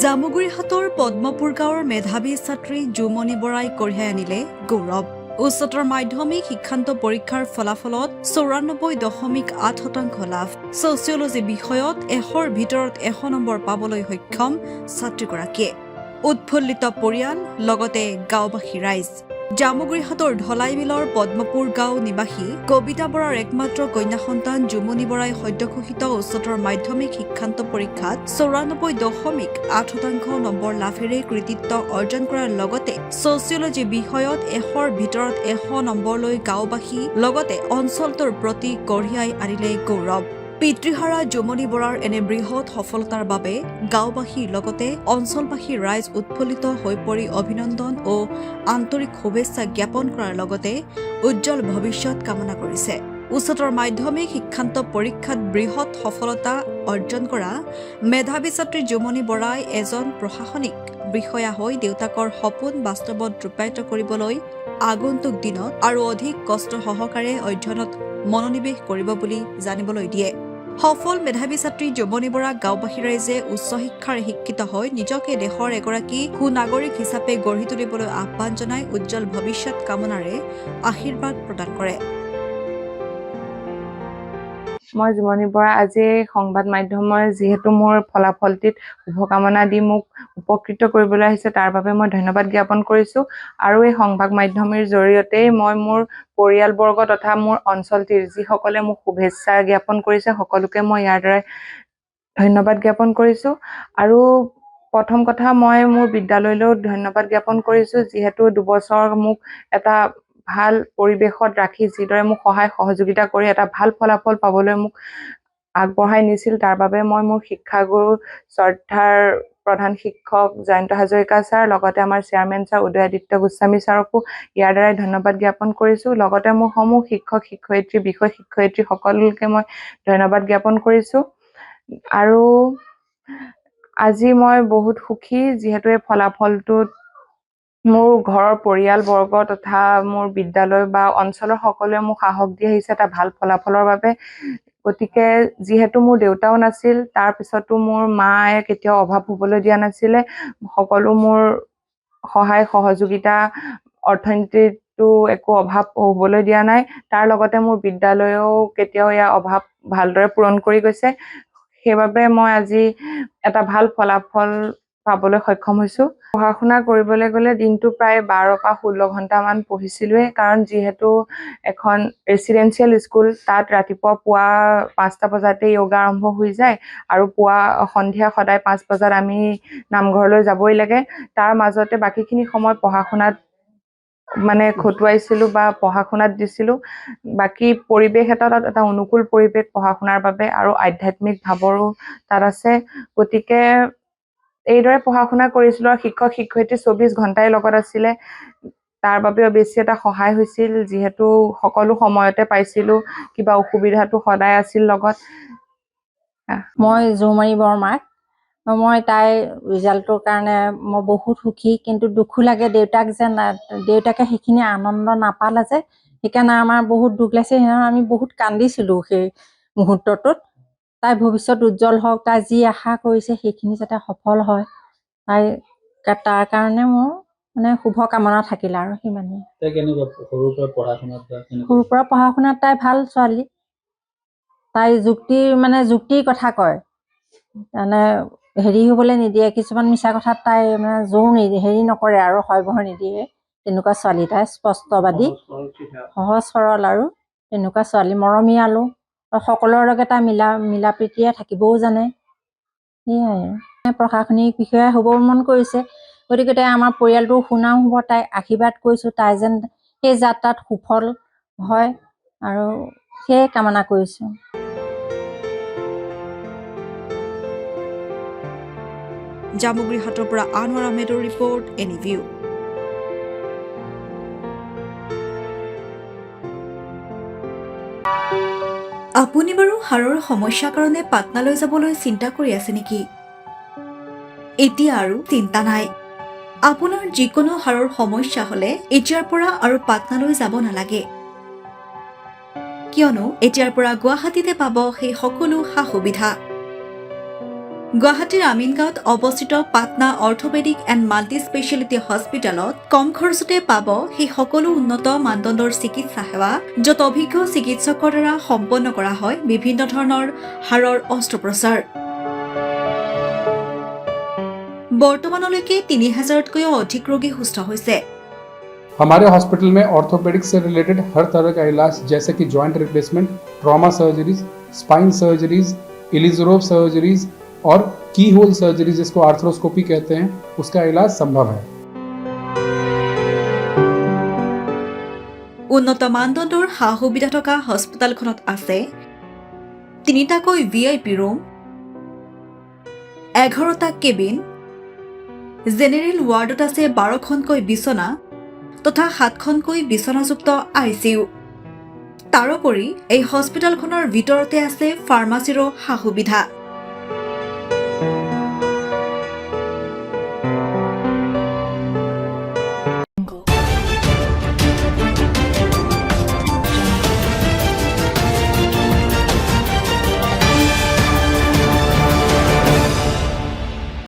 জামুগুৰিহাটৰ পদ্মপুৰ গাঁৱৰ মেধাৱী ছাত্ৰী জুমনি বৰাই কঢ়িয়াই আনিলে গৌৰৱ। উচ্চতৰ মাধ্যমিক শিক্ষান্ত পৰীক্ষাৰ ফলাফলত 94.8% লাভ। ছচিয়লজী বিষয়ত 100ৰ ভিতৰত 100 নম্বৰ পাবলৈ সক্ষম ছাত্ৰীগৰাকীয়ে। উৎফুল্লিত পৰিয়াল লগতে গাঁওবাসী ৰাইজ। জামুগুৰিহাটৰ ঢলাইবিলৰ পদ্মপুৰ গাঁও নিবাসী কবিতা বৰাৰ একমাত্ৰ কন্যা সন্তান জুমনি বৰাই সদ্যঘোষিত উচ্চতৰ মাধ্যমিক শিক্ষান্ত পৰীক্ষাত 94.8% নম্বৰ লাভেৰে কৃতিত্ব অৰ্জন কৰাৰ লগতে ছচিয়লজী বিষয়ত 100ৰ ভিতৰত 100 নম্বৰলৈ গাঁওবাসী লগতে অঞ্চলটোৰ প্ৰতি কঢ়িয়াই আনিলে গৌৰৱ। পিতৃহাৰা জুমনি বৰাৰ এনে বৃহৎ সফলতাৰ বাবে গাঁওবাসীৰ লগতে অঞ্চলবাসীৰ ৰাইজ উৎফুল্লিত হৈ পৰি অভিনন্দন ও আন্তৰিক শুভেচ্ছা জ্ঞাপন কৰাৰ লগতে উজ্জ্বল ভৱিষ্যত কামনা কৰিছে। উচ্চতৰ মাধ্যমিক শিক্ষান্ত পৰীক্ষাত বৃহৎ সফলতা অৰ্জন কৰা মেধাৱী ছাত্ৰী জুমনি বৰাই এজন প্ৰশাসনিক বিষয়া হৈ দেউতাকৰ সপোন বাস্তৱত ৰূপায়িত কৰিবলৈ আগন্তুক দিনত আৰু অধিক কষ্ট সহকাৰে অধ্যয়নত মনোনিৱেশ কৰিব বুলি জানিবলৈ দিয়ে। সফল মেধাৱী ছাত্ৰী জুমনি বৰা গাঁওবাসী ৰাইজে উচ্চ শিক্ষাৰে শিক্ষিত হৈ নিজকে দেশৰ এগৰাকী সুনাগৰিক হিচাপে গঢ়ি তুলিবলৈ আহ্বান জনাই উজ্জ্বল ভৱিষ্যত কামনাৰে আশীৰ্বাদ প্ৰদান কৰে। মই জুমনি বৰা আজি সংবাদ মাধ্যমৰ যিহেতু মোৰ ফলাফলটিত শুভকামনা দি মোক উপকৃত কৰিবলৈ আহিছে তাৰ বাবে মই ধন্যবাদ জ্ঞাপন কৰিছোঁ। আৰু এই সংবাদ মাধ্যমৰ জৰিয়তেই মই মোৰ পৰিয়ালবৰ্গ তথা মোৰ অঞ্চলটিৰ যিসকলে মোক শুভেচ্ছা জ্ঞাপন কৰিছে সকলোকে মই ইয়াৰ দ্বাৰাই ধন্যবাদ জ্ঞাপন কৰিছোঁ। আৰু প্ৰথম কথা মই মোৰ বিদ্যালয়লৈও ধন্যবাদ জ্ঞাপন কৰিছোঁ, যিহেতু দুবছৰ মোক এটা ভাল পৰিৱেশত ৰাখি যিদৰে মোক সহায় সহযোগিতা কৰি এটা ভাল ফলাফল পাবলৈ মোক আগবঢ়াই নিছিল তাৰ বাবে মই মোৰ শিক্ষাগুৰু শ্ৰদ্ধাৰ প্ৰধান শিক্ষক জয়ন্ত হাজৰিকা ছাৰ লগতে আমাৰ চেয়াৰমেন ছাৰ উদয়াদিত্য গোস্বামী ছাৰকো ইয়াৰ দ্বাৰাই ধন্যবাদ জ্ঞাপন কৰিছোঁ। লগতে মোৰ সমূহ শিক্ষক শিক্ষয়িত্ৰী বিষয় শিক্ষয়িত্ৰী সকলোকে মই ধন্যবাদ জ্ঞাপন কৰিছোঁ। আৰু আজি মই বহুত সুখী, যিহেতু এই ফলাফলটোত মোৰ ঘৰৰ পৰিয়ালবৰ্গ তথা মোৰ বিদ্যালয় বা অঞ্চলৰ সকলোৱে মোক সাহস দি আহিছে এটা ভাল ফলাফলৰ বাবে। গতিকে যিহেতু মোৰ দেউতাও নাছিল, তাৰ পিছতো মোৰ মায়ে কেতিয়াও অভাৱ হ'বলৈ দিয়া নাছিলে। সকলো মোৰ সহায় সহযোগিতা, অৰ্থনীতিতো একো অভাৱ হ'বলৈ দিয়া নাই। তাৰ লগতে মোৰ বিদ্যালয়েও কেতিয়াও ইয়াৰ অভাৱ ভালদৰে পূৰণ কৰি গৈছে। সেইবাবে মই আজি এটা ভাল ফলাফল পাবলৈ সক্ষম হৈছোঁ। পঢ়া শুনা কৰিবলৈ গ'লে দিনটো প্ৰায় 12 পৰা 16 ঘণ্টামান পঢ়িছিলোঁৱেই, কাৰণ যিহেতু এখন ৰেচিডেঞ্চিয়েল স্কুল, তাত ৰাতিপুৱা পুৱা 5টা বজাতে য়োগা আৰম্ভ হৈ যায় আৰু সন্ধিয়া সদায় 5 বজাত আমি নামঘৰলৈ যাবই লাগে। তাৰ মাজতে বাকীখিনি সময় পঢ়া শুনাত খটুৱাইছিলোঁ বা পঢ়া শুনাত দিছিলোঁ। বাকী পৰিৱেশ তাত এটা অনুকূল পৰিৱেশ পঢ়া শুনাৰ বাবে আৰু আধ্যাত্মিক ভাৱৰো তাত আছে। গতিকে এইদৰে পঢ়া শুনা কৰিছিলোঁ আৰু শিক্ষক শিক্ষয়িত্ৰী 24 ঘণ্টাই লগত আছিলে। তাৰ বাবেও বেছি এটা সহায় হৈছিল, যিহেতু সকলো সময়তে পাইছিলোঁ, কিবা অসুবিধাটো সদায় আছিল লগত। মই জুমনি বৰমাক, মই তাইৰ ৰিজাল্টৰ কাৰণে মই বহুত সুখী, কিন্তু দুখো লাগে দেউতাকে সেইখিনি আনন্দ নাপালে যে, সেইকাৰণে আমাৰ বহুত দুখ লাগিছে। সেইকাৰণে আমি বহুত কান্দিছিলোঁ সেই মুহূৰ্তটোত। তাইৰ ভৱিষ্যত উজ্জ্বল হওক, তাই যি আশা কৰিছে সেইখিনি যাতে সফল হয়, তাৰ কাৰণে মোৰ শুভকামনা থাকিল আৰু সিমানেই। সৰুৰ পৰা পঢ়া শুনাত তাই ভাল ছোৱালী। তাই যুক্তিৰ কথা কয়, হেৰি হ'বলৈ নিদিয়ে, কিছুমান মিছা কথাত তাই জোৰ নকৰে আৰু হয়ভৰ নিদিয়ে। তেনেকুৱা ছোৱালী তাই স্পষ্টবাদী, সহজ সৰল আৰু তেনেকুৱা ছোৱালী। মৰমীয়ালো আৰু সকলোৰে লগত তাই মিলা প্ৰীতিৰে থাকিবও জানে। সেয়াই আৰু প্ৰশাসনিক বিষয়া হ'ব মন কৰিছে, গতিকে তাই আমাৰ পৰিয়ালটোৰ সুনাম হ'ব। তাইক আশীৰ্বাদ কৰিছোঁ, তাই যেন সেই যাত্ৰাত সুফল হয় আৰু সেয়ে কামনা কৰিছোঁ। জামুগুৰিহাটৰ পৰা আনোৱাৰ আহমেদৰ ৰিপৰ্ট, এনিভিউ। আপুনি বাৰু হাড়ৰ সমস্যাৰ কাৰণে পাটনালৈ যাবলৈ চিন্তা কৰি আছে নেকি? এতিয়া আৰু চিন্তা নাই। আপোনাৰ যিকোনো হাড়ৰ সমস্যা হ'লে এতিয়াৰ পৰা আৰু পাটনালৈ যাব নালাগে, কিয়নো এতিয়াৰ পৰা গুৱাহাটীতে পাব সেই সকলো সা সুবিধা। গুৱাহাটীৰ আমিনগাঁৱত অৱস্থিত Patna orthopaedic and multi speciality হস্পিটেলত কম খৰচতে পাব সেই সকলো উন্নত মানদণ্ডৰ চিকিৎসা সেৱা য'ত অভিজ্ঞ চিকিৎসকৰ দ্বাৰা সম্পন্ন কৰা হয় বিভিন্ন ধৰণৰ হাড়ৰ অস্ত্ৰোপচাৰ। বৰ্তমানলৈকে ৩,০০০তকৈও অধিক ৰোগী সুস্থ হৈছে। हमारे हॉस्पिटल में ऑर्थोपेडिक्स से रिलेटेड हर तरह का इलाज जैसे कि joint replacement, trauma surgeries, spine surgeries, Ilizarov surgeries और की होल सर्जरी जिसको आर्थ्रोस्कोपी कहते हैं उसका इलाज संभव है। উন্নত মানদণ্ডৰ সা সুবিধা থকা হস্পিটেলখনত আছে ৩টাকৈ VIP ৰুম, 11টা কেবিন, জেনেৰেল ৱাৰ্ডত আছে 12খনকৈ বিচনা তথা 7খনকৈ বিচনাযুক্ত ICU। তাৰোপৰি এই হস্পিটেলখনৰ ভিতৰতে আছে ফাৰ্মাচীৰো সা সুবিধা।